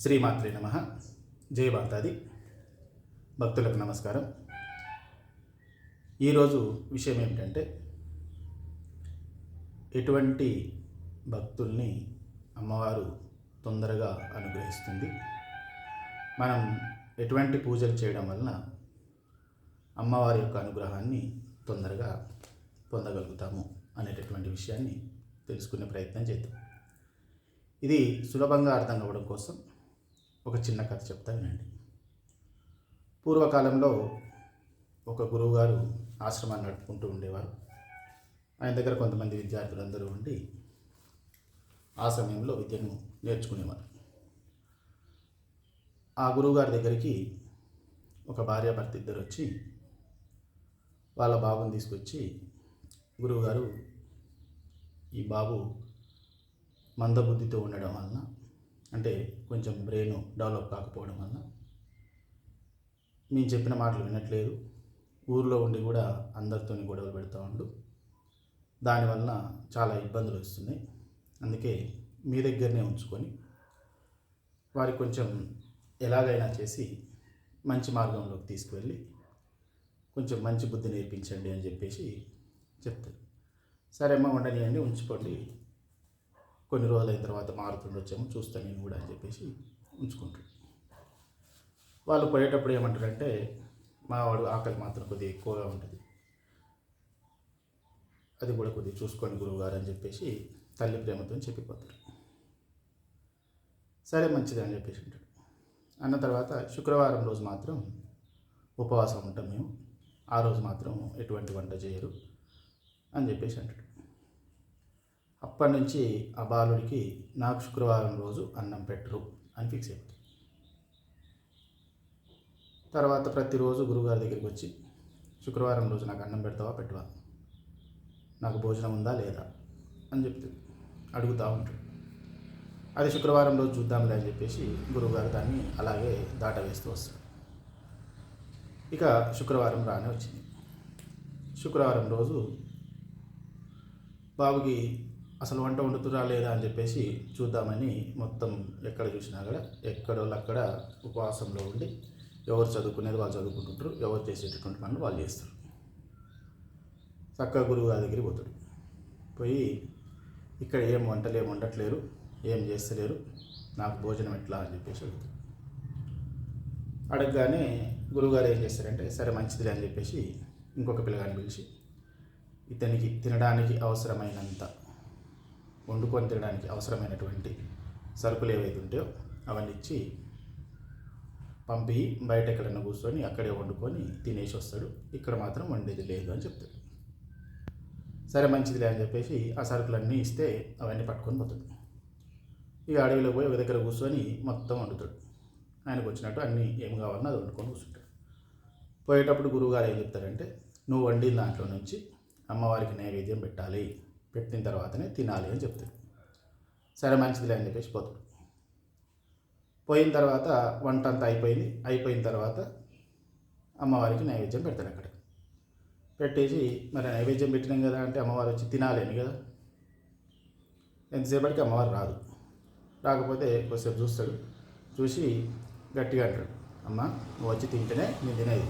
శ్రీమాత్రే నమః. జై మాతాది. భక్తులకు నమస్కారం. ఈరోజు విషయం ఏమిటంటే, ఎటువంటి భక్తుల్ని అమ్మవారు తొందరగా అనుగ్రహిస్తుంది, మనం ఎటువంటి పూజలు చేయడం వలన అమ్మవారి యొక్క అనుగ్రహాన్ని తొందరగా పొందగలుగుతాము అనేటటువంటి విషయాన్ని తెలుసుకునే ప్రయత్నం చేద్దాం. ఇది సులభంగా అర్థం కావడం కోసం ఒక చిన్న కథ చెప్తా వినండి. పూర్వకాలంలో ఒక గురువుగారు ఆశ్రమాన్ని నడుపుకుంటూ ఉండేవారు. ఆయన దగ్గర కొంతమంది విద్యార్థులందరూ ఉండి ఆ సమయంలో విద్యను నేర్చుకునేవారు. ఆ గురువుగారి దగ్గరికి ఒక భార్యాభర్త ఇద్దరు వచ్చి వాళ్ళ బాబుని తీసుకొచ్చి, గురువుగారు, ఈ బాబు మందబుద్ధితో ఉండడం వలన, అంటే కొంచెం బ్రెయిన్ డెవలప్ కాకపోవడం వలన మేము చెప్పిన మాటలు వినట్లేదు, ఊర్లో ఉండి కూడా అందరితో గొడవలు పెడతా ఉండు, దానివల్ల చాలా ఇబ్బందులు వస్తున్నాయి, అందుకే మీ దగ్గరనే ఉంచుకొని వారికి కొంచెం ఎలాగైనా చేసి మంచి మార్గంలోకి తీసుకువెళ్ళి కొంచెం మంచి బుద్ధి నేర్పించండి అని చెప్పేసి చెప్తారు. సరే అమ్మ, ఉండనియండి, ఉంచుకోండి, కొన్ని రోజులైన తర్వాత మారుతుండొచ్చేమో, చూస్తాను నేను కూడా అని చెప్పేసి ఉంచుకుంటాడు. వాళ్ళు పోయేటప్పుడు ఏమంటారంటే, మా వాడు ఆకలి మాత్రం కొద్దిగా ఎక్కువగా ఉంటుంది, అది కూడా కొద్దిగా చూసుకోండి గురువుగారు అని చెప్పేసి తల్లి ప్రేమతో చెప్పిపోతారు. సరే మంచిది అని చెప్పేసి ఉంటాడు. అన్న తర్వాత శుక్రవారం రోజు మాత్రం ఉపవాసం ఉంటాం మేము, ఆ రోజు మాత్రం ఎటువంటి వంట చేయరు అని చెప్పేసి అంటాడు. అప్పటి నుంచి ఆ బాలుడికి నాకు శుక్రవారం రోజు అన్నం పెట్టరు అని ఫిక్స్ అయిపోతుంది. తర్వాత ప్రతిరోజు గురువుగారి దగ్గరికి వచ్చి, శుక్రవారం రోజు నాకు అన్నం పెడతావా పెట్టవా, నాకు భోజనం ఉందా లేదా అని చెప్తుంది, అడుగుతూ ఉంటాడు. అది శుక్రవారం రోజు చూద్దాంలే అని చెప్పేసి గురువుగారు దాన్ని అలాగే దాటవేస్తూ వస్తాడు. ఇక శుక్రవారం రానే వచ్చింది. శుక్రవారం రోజు బాబుకి అసలు వంట వండుతురా లేదా అని చెప్పేసి చూద్దామని మొత్తం ఎక్కడ చూసినా కూడా ఎక్కడోళ్ళు అక్కడ ఉపవాసంలో ఉండి ఎవరు చదువుకునేది వాళ్ళు చదువుకుంటుంటారు, ఎవరు చేసేటటువంటి పనులు వాళ్ళు చేస్తారు. చక్కగా గురువు గారి దగ్గరికి పోతాడు. పోయి, ఇక్కడ ఏం వంటలు ఏం వండట్లేరు, ఏం చేస్తలేరు, నాకు భోజనం ఎట్లా అని చెప్పేసి అడుగుతాడు. అడగగానే గురువుగారు ఏం చేస్తారంటే, సరే మంచిదిలే అని చెప్పేసి ఇంకొక పిల్లగాన్ని పిలిచి, ఇతనికి తినడానికి అవసరమైనంత, వండుకొని తినడానికి అవసరమైనటువంటి సరుకులు ఏవైతే ఉంటాయో అవన్నీ ఇచ్చి పంపి బయట ఎక్కడైనా కూర్చొని అక్కడే వండుకొని తినేసి వస్తాడు, ఇక్కడ మాత్రం వండేది లేదు అని చెప్తాడు. సరే మంచిదిలే అని చెప్పేసి ఆ సరుకులన్నీ ఇస్తే అవన్నీ పట్టుకొని పోతాడు. ఇక అడవిలో పోయి ఒక దగ్గర కూర్చొని మొత్తం వండుతాడు. ఆయనకు వచ్చినట్టు అన్నీ ఏం కావాలన్నా అది వండుకొని కూర్చుంటాడు. పోయేటప్పుడు గురువుగారు ఏం చెప్తారంటే, నువ్వు వండిన దాంట్లో నుంచి అమ్మవారికి నైవేద్యం పెట్టాలి, పెట్టిన తర్వాతనే తినాలి అని చెప్తాడు. సరే మంచిదిలే అని చెప్పేసి పోతాడు. పోయిన తర్వాత వంట అంతా అయిపోయిన తర్వాత అమ్మవారికి నైవేద్యం పెడతాడు. అక్కడ పెట్టేసి, మరి నైవేద్యం పెట్టినాం కదా అంటే అమ్మవారు వచ్చి తినాలేని కదా, ఎంతసేపటికి అమ్మవారు రాదు. రాకపోతే కొద్దిసేపు చూస్తాడు, చూసి గట్టిగా అంటాడు, అమ్మ నువ్వు వచ్చి తింటేనే నేను తినేది,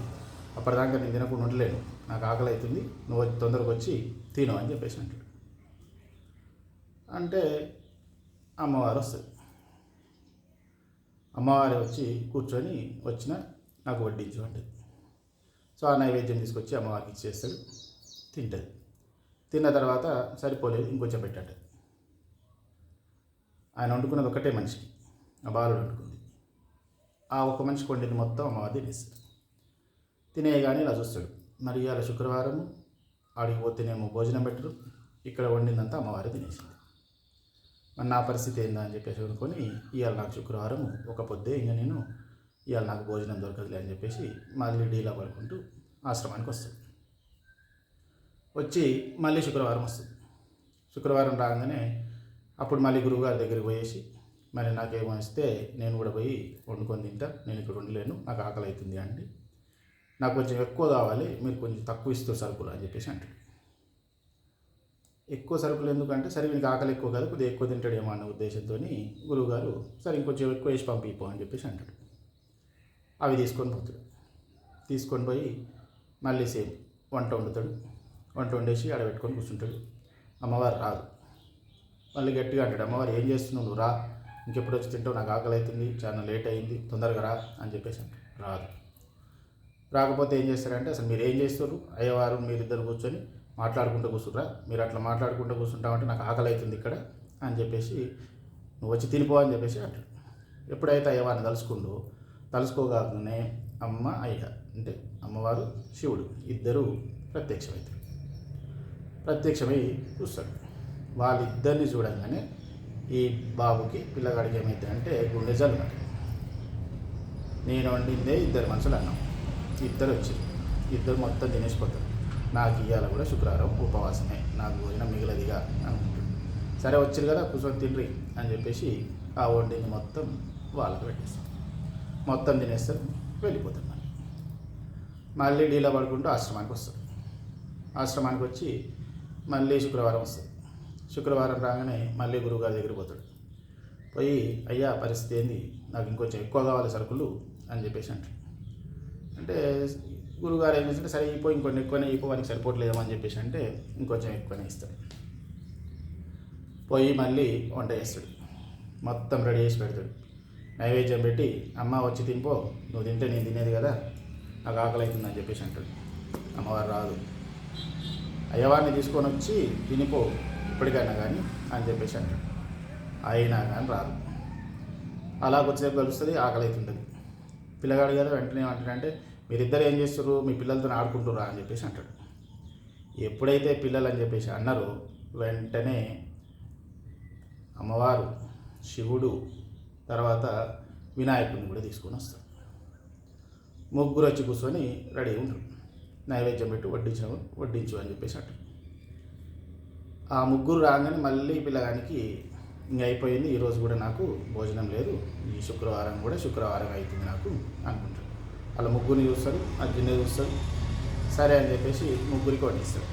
అప్పటిదాకా నేను తినకుండా ఉండలేను, నాకు ఆకలి అవుతుంది, నువ్వు తొందరగా వచ్చి తిను అని చెప్పేసి అంటాడు. అంటే అమ్మవారు వస్తుంది. అమ్మవారు వచ్చి కూర్చొని నాకు వడ్డించు అంటుంది. సో ఆ నైవేద్యం తీసుకొచ్చి అమ్మవారికి ఇచ్చేస్తాడు, తింటుంది. తిన్న తర్వాత సరిపోలేదు, ఇంకొంచెం పెట్టండి. ఆయన వండుకున్నది ఒకటే మనిషికి, ఆ బాలుడు వండుకుంది. ఆ ఒక మనిషికి వండింది మొత్తం అమ్మవారు తినేస్తాడు. తినేయగానే ఇలా చూస్తాడు, మరి ఇవాళ శుక్రవారం ఆడికి పోతేనేమో భోజనం పెట్టరు, ఇక్కడ వండిందంతా అమ్మవారు తినేసింది, మరి నా పరిస్థితి ఏందా అని చెప్పేసి అనుకొని, ఇవాళ నాకు శుక్రవారం ఒక పొద్దే, ఇంకా నేను ఇవాళ నాకు భోజనం దొరకదులే అని చెప్పేసి మళ్ళీ డీలా పడుకుంటూ ఆశ్రమానికి వస్తాడు. వచ్చి మళ్ళీ శుక్రవారం వస్తుంది. శుక్రవారం రాగానే అప్పుడు మళ్ళీ గురువుగారి దగ్గరికి పోయేసి, మరి నాకేమో ఇస్తే నేను కూడా పోయి వండుకొని తింటా, నేను ఇక్కడ ఉండలేను, నాకు ఆకలి అవుతుంది అండి, నాకు కొంచెం ఎక్కువ కావాలి, మీరు కొంచెం తక్కువ ఇస్తూ సరుకులు అని చెప్పేసి అంటాడు. ఎక్కువ సరుకులు ఎందుకంటే సరే వీనికి ఆకలి ఎక్కువ కదా, కొద్దిగా ఎక్కువ తింటాడేమో అన్న ఉద్దేశంతో గురువుగారు సరే ఇంకొంచెం ఎక్కువ వేసి పంపిపో అని చెప్పేసి అంటాడు. అవి తీసుకొని పోతాడు. తీసుకొని పోయి మళ్ళీ సేమ్ వంట వండుతాడు. వంట వండేసి ఆడబెట్టుకొని కూర్చుంటాడు. అమ్మవారు రాదు. మళ్ళీ గట్టిగా అంటాడు, అమ్మవారు ఏం చేస్తున్నావు, నువ్వు రా, ఇంకెప్పుడు వచ్చి తింటావు, నాకు ఆకలి అవుతుంది, చాలా లేట్ అయింది, తొందరగా రా అని చెప్పేసి అంటాడు. రాదు. రాకపోతే ఏం చేస్తారంటే, అసలు మీరు ఏం చేస్తారు, అయ్యవారు మీరిద్దరు కూర్చొని మాట్లాడుకుంటూ కూర్చుంటారా, మీరు అట్లా మాట్లాడుకుంటూ కూర్చుంటామంటే నాకు ఆకలి అవుతుంది ఇక్కడ అని చెప్పేసి నువ్వు వచ్చి తినిపో అని చెప్పేసి అంటాడు. ఎప్పుడైతే అయ్యవారిని తలుసుకోగానే అమ్మ అయ్య అంటే అమ్మవారు శివుడు ఇద్దరు ప్రత్యక్షమై చూస్తాడు. వాళ్ళిద్దరిని చూడంగానే ఈ బాబుకి పిల్లగాడికి ఏమైతే అంటే గుండె జల్లుమంట. నేను వండిందే ఇద్దరు మనుషులు అన్నాం, ఇద్దరు వచ్చారు, ఇద్దరు మొత్తం తినేసిపోతారు, నాకు ఇవాళ కూడా శుక్రవారం ఉపవాసమే, నాకు భోజనం మిగిలదిగా అనుకుంటాడు. సరే వచ్చారు కదా కూర్చొని తిండ్రి అని చెప్పేసి ఆ వండింది మొత్తం వాళ్ళకి పెట్టేస్తాం, మొత్తం తినేస్తారు, వెళ్ళిపోతారు. మళ్ళీ డీలా పడుకుంటూ ఆశ్రమానికి వస్తారు. ఆశ్రమానికి వచ్చి మళ్ళీ శుక్రవారం వస్తుంది. శుక్రవారం రాగానే మళ్ళీ గురువుగారి దగ్గరికి పోతాడు. పోయి అయ్యా పరిస్థితి ఏంది, నాకు ఇంకొంచెం ఎక్కువ కావాలి సరుకులు అని చెప్పేసి అంటాడు. అంటే గురువుగారు ఏం చేస్తుంటే సరే అయిపోయి ఇంకొన్ని ఎక్కువనే వానికి సరిపోవట్లేదేమో అని చెప్పేసి అంటే ఇంకొంచెం ఎక్కువనే ఇస్తాడు. పోయి మళ్ళీ వంట చేస్తాడు, మొత్తం రెడీ చేసి పెడతాడు. నైవేద్యం పెట్టి అమ్మ వచ్చి తినిపో, నువ్వు తింటే నేను తినేది కదా, నాకు ఆకలి అవుతుందని చెప్పేసి అంటాడు. అమ్మవారు రాదు. అయ్యవారిని తీసుకొని వచ్చి తినిపో ఇప్పటికైనా కానీ అని చెప్పేసి అంటాడు. అయినా కానీ రాదు. అలా కొద్దిసేపు కలుస్తుంది, ఆకలి అవుతుంటుంది. పిల్లగాడు కదా వెంటనే ఏమంటాడంటే, మీరిద్దరు ఏం చేస్తారు, మీ పిల్లలతో ఆడుకుంటురా అని చెప్పేసి అంటాడు. ఎప్పుడైతే పిల్లలు అని చెప్పేసి అన్నారో వెంటనే అమ్మవారు శివుడు తర్వాత వినాయకుడిని కూడా తీసుకొని వస్తారు. ముగ్గురు వచ్చి కూర్చొని రెడీ ఉంటారు. నైవేద్యం పెట్టి వడ్డించు అని చెప్పేసి అంటారు. ఆ ముగ్గురు రాగానే మళ్ళీ పిల్లగానికి ఇంక అయిపోయింది, ఈరోజు కూడా నాకు భోజనం లేదు, ఈ శుక్రవారం కూడా శుక్రవారం అవుతుంది నాకు అనుకుంటాడు. అలా ముగ్గురిని చూస్తాడు, అర్జునే చూస్తాడు. సరే అని చెప్పేసి ముగ్గురికి వడ్డిస్తాడు.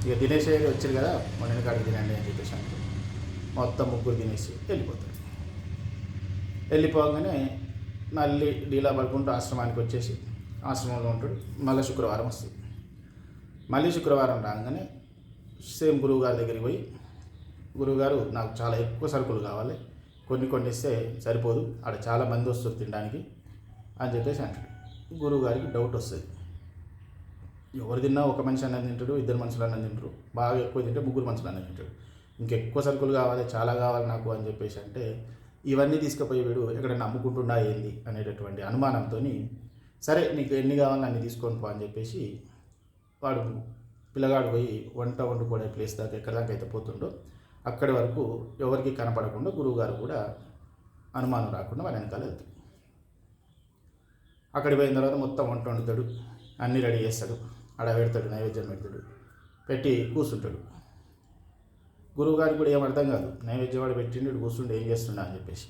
ఇక తినేసేది వచ్చారు కదా, వండిన కాడికి తినండి అని చెప్పేసి అంటారు. మొత్తం ముగ్గురు తినేసి వెళ్ళిపోతాడు. వెళ్ళిపోగానే మళ్ళీ డీలా పడుకుంటూ ఆశ్రమానికి వచ్చేసి ఆశ్రమంలో ఉంటాడు. మళ్ళీ శుక్రవారం వస్తుంది. మళ్ళీ శుక్రవారం రాగానే సేమ్ గురువుగారి దగ్గరికి పోయి, గురువుగారు నాకు చాలా ఎక్కువ సరుకులు కావాలి, కొన్ని ఇస్తే సరిపోదు, ఆడ చాలా మంది వస్తారు తినడానికి అని చెప్పేసి అంటాడు. గురువుగారికి డౌట్ వస్తుంది, ఎవరు తిన్నా ఒక మనిషి అన్నది తింటాడు, ఇద్దరు మనుషులు అన్నది తింటారు, బాగా ఎక్కువ తింటే ముగ్గురు మనుషులు అన్నది తింటాడు, ఇంకెక్కువ సరుకులు కావాలి, చాలా కావాలి నాకు అని చెప్పేసి అంటే ఇవన్నీ తీసుకుపోయి వీడు ఎక్కడైనా అమ్ముకుంటుండా ఏంది అనేటటువంటి అనుమానంతో సరే నీకు ఎన్ని కావాలని అన్ని తీసుకొని పో అని చెప్పేసి వాడు పిల్లగాడు పోయి వంట వండుకునే ప్లేస్ దాకా ఎక్కడి దాకా అయితే పోతుండో అక్కడి వరకు ఎవరికి కనపడకుండా గురువుగారు కూడా అనుమానం రాకుండా వాడి వెనకాల వెళ్తాడు. అక్కడికి పోయిన తర్వాత మొత్తం వంట వండుతాడు, అన్నీ రెడీ చేస్తాడు, ఆడ పెడతాడు, నైవేద్యం పెడతాడు, పెట్టి కూర్చుంటాడు. గురువుగారికి కూడా ఏం అర్థం కాదు, నైవేద్యం వాడు పెట్టిండు కూర్చుండి ఏం చేస్తుండ అని చెప్పేసి.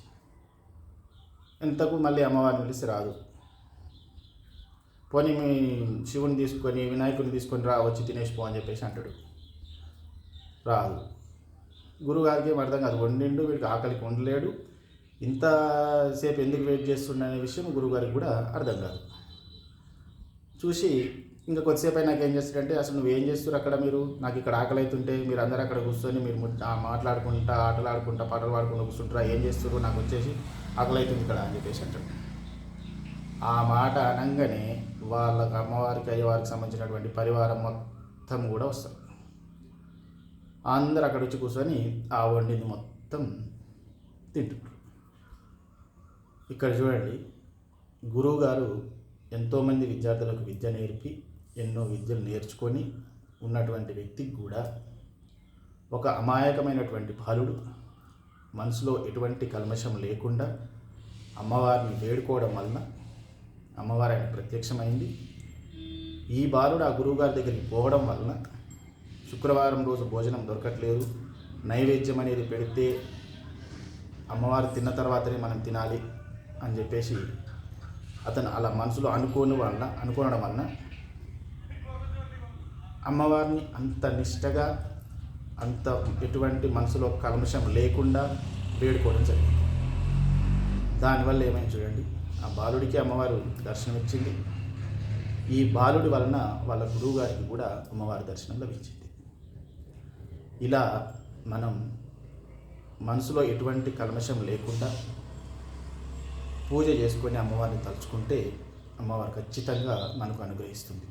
ఇంతకు మళ్ళీ అమ్మవారిని పిలిస్తే రాదు. పోనీ మీ శివుని తీసుకొని వినాయకుడిని తీసుకొని రా, వచ్చి తినేసిపో అని చెప్పేసి అంటాడు. రాదు. గురువుగారికి ఏం అర్థం కాదు, వండిండు వీడికి ఆకలికి వండలేడు, ఇంతసేపు ఎందుకు వెయిట్ చేస్తుండ అనే విషయం గురువుగారికి కూడా అర్థం కాదు. చూసి ఇంకా కొద్దిసేపు అయినాక ఏం చేస్తారంటే, అసలు నువ్వు ఏం చేస్తారు అక్కడ, మీరు నాకు ఇక్కడ ఆకలి అవుతుంటే మీరు అందరూ అక్కడ కూర్చొని మీరు మాట్లాడుకుంటా ఆటలు ఆడుకుంటా పాటలు పాడుకుంటూ కూర్చుంటారా, ఏం చేస్తారు, నాకు వచ్చేసి ఆకలి అవుతుంది ఇక్కడ అని చెప్పేసి అంటాడు. ఆ మాట అనగానే వాళ్ళకి అమ్మవారికి అయ్యవారికి సంబంధించినటువంటి పరివారం మొత్తం కూడా వస్తారు. అందరూ అక్కడ వచ్చి కూర్చొని ఆ వండింది మొత్తం తింటున్నారు. ఇక్కడ చూడండి, గురువుగారు ఎంతోమంది విద్యార్థులకు విద్య నేర్పి ఎన్నో విద్యలు నేర్చుకొని ఉన్నటువంటి వ్యక్తికి కూడా ఒక అమాయకమైనటువంటి బాలుడు మనసులో ఎటువంటి కల్మషం లేకుండా అమ్మవారిని వేడుకోవడం వలన అమ్మవారి ఆయన ప్రత్యక్షమైంది. ఈ బాలుడు ఆ గురువుగారి దగ్గరికి పోవడం వలన శుక్రవారం రోజు భోజనం దొరకట్లేదు, నైవేద్యం అనేది పెడితే అమ్మవారు తిన్న తర్వాతనే మనం తినాలి అని చెప్పేసి అతను అలా మనసులో అనుకోవడం వలన అమ్మవారిని అంత నిష్టగా అంత ఎటువంటి మనసులో కల్మషం లేకుండా వేడుకోవడం జరిగింది. దానివల్ల ఏమైంది చూడండి, ఆ బాలుడికి అమ్మవారు దర్శనమిచ్చింది. ఈ బాలుడి వలన వాళ్ళ గురువు గారికి కూడా అమ్మవారి దర్శనం లభించింది. ఇలా మనం మనసులో ఎటువంటి కల్మషం లేకుండా పూజ చేసుకొని అమ్మవారిని తలుచుకుంటే అమ్మవారు ఖచ్చితంగా మనకు అనుగ్రహిస్తుంది.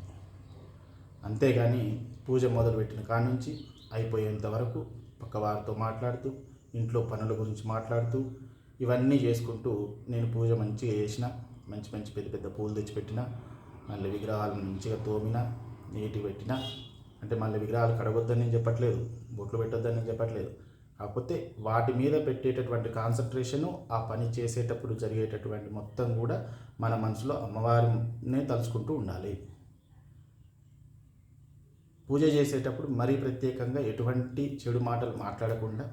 అంతేగాని పూజ మొదలుపెట్టిన కాడ నుంచి అయిపోయేంత వరకు పక్కవారితో మాట్లాడుతూ, ఇంట్లో పనుల గురించి మాట్లాడుతూ, ఇవన్నీ చేసుకుంటూ నేను పూజ మంచిగా చేసిన, మంచి మంచి పెద్ద పెద్ద పూలు తెచ్చిపెట్టిన, మళ్ళీ విగ్రహాలను మంచిగా తోమిన, నీటి పెట్టిన, అంటే మళ్ళీ విగ్రహాలు కడగొద్దని నేను చెప్పట్లేదు, బొట్లు పెట్టొద్దని నేను చెప్పట్లేదు. కాకపోతే వాటి మీద పెట్టేటటువంటి కాన్సన్ట్రేషను, ఆ పని చేసేటప్పుడు జరిగేటటువంటి మొత్తం కూడా మన మనసులో అమ్మవారినే తలుచుకుంటూ ఉండాలి. పూజ చేసేటప్పుడు మరీ ప్రత్యేకంగా ఎటువంటి చెడు మాటలు మాట్లాడకుండా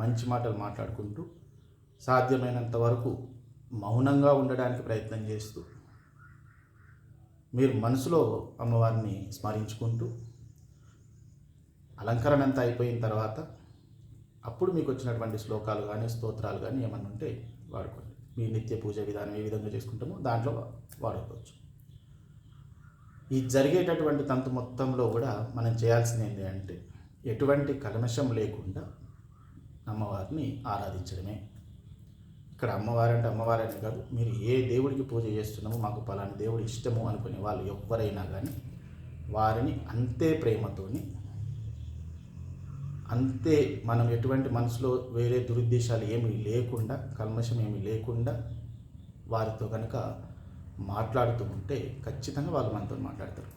మంచి మాటలు మాట్లాడుకుంటూ సాధ్యమైనంత వరకు మౌనంగా ఉండడానికి ప్రయత్నం చేస్తూ మీరు మనసులో అమ్మవారిని స్మరించుకుంటూ అలంకరణ అంతా అయిపోయిన తర్వాత అప్పుడు మీకు వచ్చినటువంటి శ్లోకాలు కానీ స్తోత్రాలు కానీ ఏమన్నా ఉంటే వాడుకోండి. మీ నిత్య పూజ విధానం ఏ విధంగా చేసుకుంటామో దాంట్లో వాడుకోవచ్చు. ఈ జరిగేటటువంటి తంతు మొత్తంలో కూడా మనం చేయాల్సింది ఏంటి అంటే ఎటువంటి కల్మషం లేకుండా అమ్మవారిని ఆరాధించడమే. ఇక్కడ అమ్మవారంటే అమ్మవారని కాదు, మీరు ఏ దేవుడికి పూజ చేస్తున్నామో మాకు పలానా దేవుడు ఇష్టము అనుకునే వాళ్ళు ఎవరైనా కానీ వారిని అంతే ప్రేమతోని, అంతే మనం ఎటువంటి మనసులో వేరే దురుద్దేశాలు ఏమీ లేకుండా, కల్మషం ఏమీ లేకుండా వారితో కనుక మాట్లాడుతూ ఉంటే ఖచ్చితంగా వాళ్ళు మనతో మాట్లాడతారు.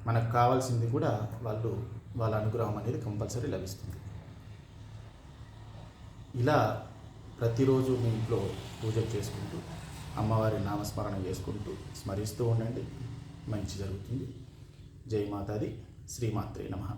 మనకు కావాల్సింది కూడా వాళ్ళ అనుగ్రహం అనేది కంపల్సరీ లభిస్తుంది. ఇలా ప్రతిరోజు మీ ఇంట్లో పూజలు చేసుకుంటూ అమ్మవారి నామస్మరణ చేసుకుంటూ స్మరిస్తూ ఉండండి, మంచి జరుగుతుంది. జై మాతాది, శ్రీమాత్రే నమః.